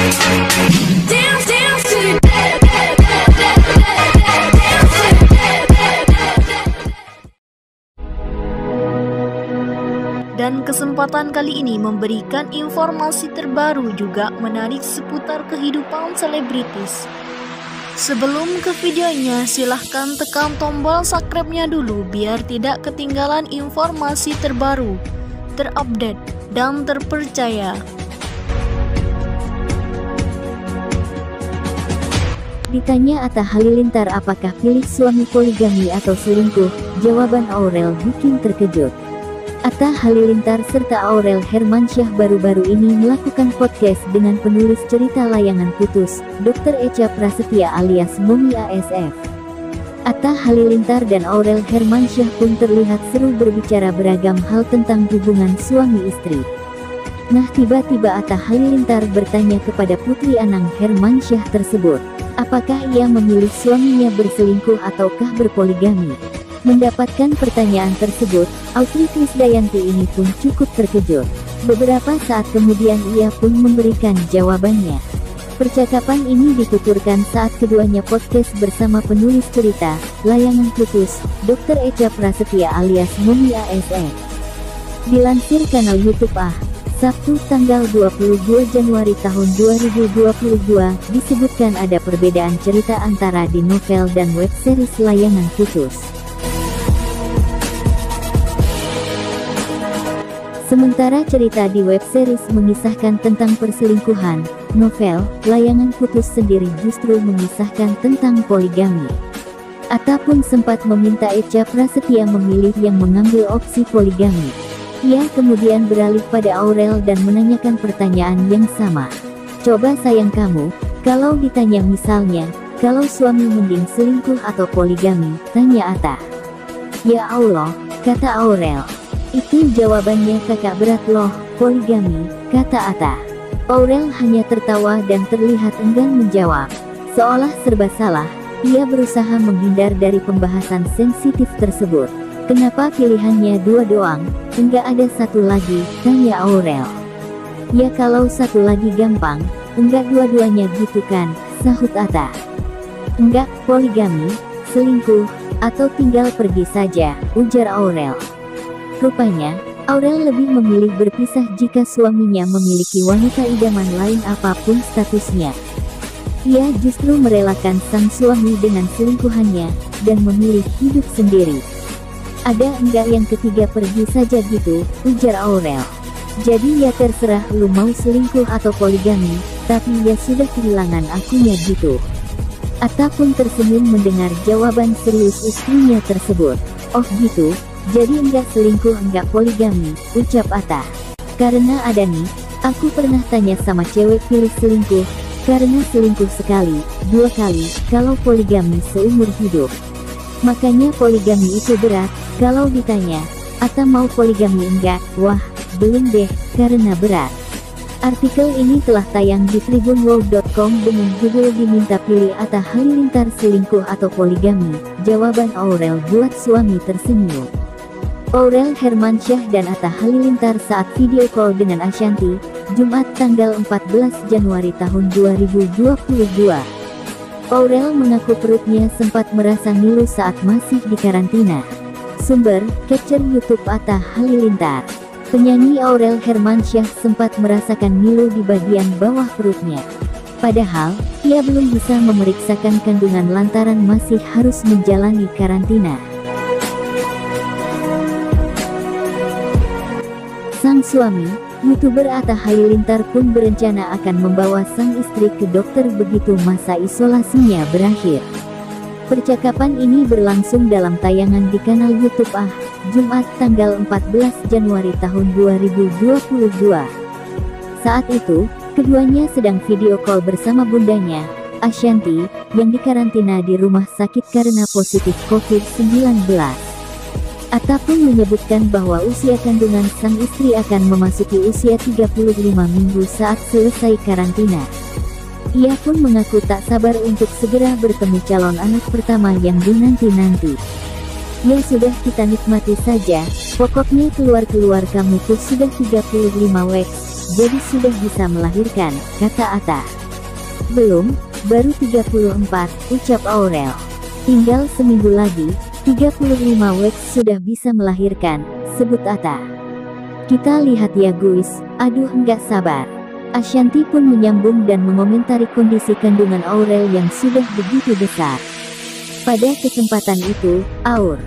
Dan kesempatan kali ini memberikan informasi terbaru juga menarik seputar kehidupan selebritis. Sebelum ke videonya, silahkan tekan tombol subscribe-nya dulu biar tidak ketinggalan informasi terbaru, terupdate, dan terpercaya. Ditanya Atta Halilintar apakah pilih suami poligami atau selingkuh, jawaban Aurel bikin terkejut. Atta Halilintar serta Aurel Hermansyah baru-baru ini melakukan podcast dengan penulis cerita Layangan Putus, Dr. Echa Prasetya alias Momi ASF. Atta Halilintar dan Aurel Hermansyah pun terlihat seru berbicara beragam hal tentang hubungan suami istri. Nah, tiba-tiba Atta Halilintar bertanya kepada Putri Anang Hermansyah tersebut, apakah ia memilih suaminya berselingkuh ataukah berpoligami. Mendapatkan pertanyaan tersebut, Autri Krisdayanti ini pun cukup terkejut. Beberapa saat kemudian ia pun memberikan jawabannya. Percakapan ini dituturkan saat keduanya podcast bersama penulis cerita Layangan Putus, Dr. Echa Prasetya alias Momi ASF. Dilansir kanal YouTube Sabtu tanggal 22 Januari tahun 2022, disebutkan ada perbedaan cerita antara di novel dan web series Layangan Putus. Sementara cerita di web series mengisahkan tentang perselingkuhan, novel Layangan Putus sendiri justru mengisahkan tentang poligami. Atta pun sempat meminta Echa Prasetya memilih yang mengambil opsi poligami. Ia kemudian beralih pada Aurel dan menanyakan pertanyaan yang sama. Coba sayang kamu, kalau ditanya misalnya, kalau suami mending selingkuh atau poligami, tanya Atta. Ya Allah, kata Aurel. Itu jawabannya kakak berat loh, poligami, kata Atta. Aurel hanya tertawa dan terlihat enggan menjawab. Seolah serba salah, ia berusaha menghindar dari pembahasan sensitif tersebut. Kenapa pilihannya dua doang, enggak ada satu lagi, tanya Aurel. Ya kalau satu lagi gampang, enggak dua-duanya gitu kan, sahut Atta. Enggak, poligami, selingkuh, atau tinggal pergi saja, ujar Aurel. Rupanya, Aurel lebih memilih berpisah jika suaminya memiliki wanita idaman lain apapun statusnya. Ia justru merelakan sang suami dengan selingkuhannya, dan memilih hidup sendiri. Ada enggak yang ketiga pergi saja gitu, ujar Aurel. Jadi ya terserah lu mau selingkuh atau poligami, tapi ya sudah kehilangan akunya gitu. Atta pun tersenyum mendengar jawaban serius istrinya tersebut. Oh gitu, jadi enggak selingkuh enggak poligami, ucap Atta. Karena ada nih, aku pernah tanya sama cewek pilih selingkuh, karena selingkuh sekali, dua kali, kalau poligami seumur hidup. Makanya poligami itu berat, kalau ditanya, Atta mau poligami enggak, wah, belum deh, karena berat. Artikel ini telah tayang di tribunworld.com dengan judul diminta pilih Atta Halilintar selingkuh atau poligami, jawaban Aurel buat suami tersenyum. Aurel Hermansyah dan Atta Halilintar saat video call dengan Ashanty, Jumat tanggal 14 Januari tahun 2022. Aurel mengaku perutnya sempat merasa ngilu saat masih di karantina. Sumber, capture YouTube Atta Halilintar. Penyanyi Aurel Hermansyah sempat merasakan ngilu di bagian bawah perutnya. Padahal, ia belum bisa memeriksakan kandungan lantaran masih harus menjalani karantina. Sang suami, YouTuber Atta Halilintar pun berencana akan membawa sang istri ke dokter begitu masa isolasinya berakhir. Percakapan ini berlangsung dalam tayangan di kanal YouTube Jumat tanggal 14 Januari tahun 2022. Saat itu, keduanya sedang video call bersama bundanya, Ashanty, yang dikarantina di rumah sakit karena positif COVID-19. Atta pun menyebutkan bahwa usia kandungan sang istri akan memasuki usia 35 minggu saat selesai karantina. Ia pun mengaku tak sabar untuk segera bertemu calon anak pertama yang dinanti-nanti. Ya sudah kita nikmati saja, pokoknya keluar-keluar kamu tuh sudah 35 weeks, jadi sudah bisa melahirkan, kata Atta. Belum, baru 34, ucap Aurel. Tinggal seminggu lagi, 35 weeks sudah bisa melahirkan, sebut Atta. Kita lihat ya guys, aduh nggak sabar. Ashanti pun menyambung dan mengomentari kondisi kandungan Aurel yang sudah begitu besar. Pada kesempatan itu, Aur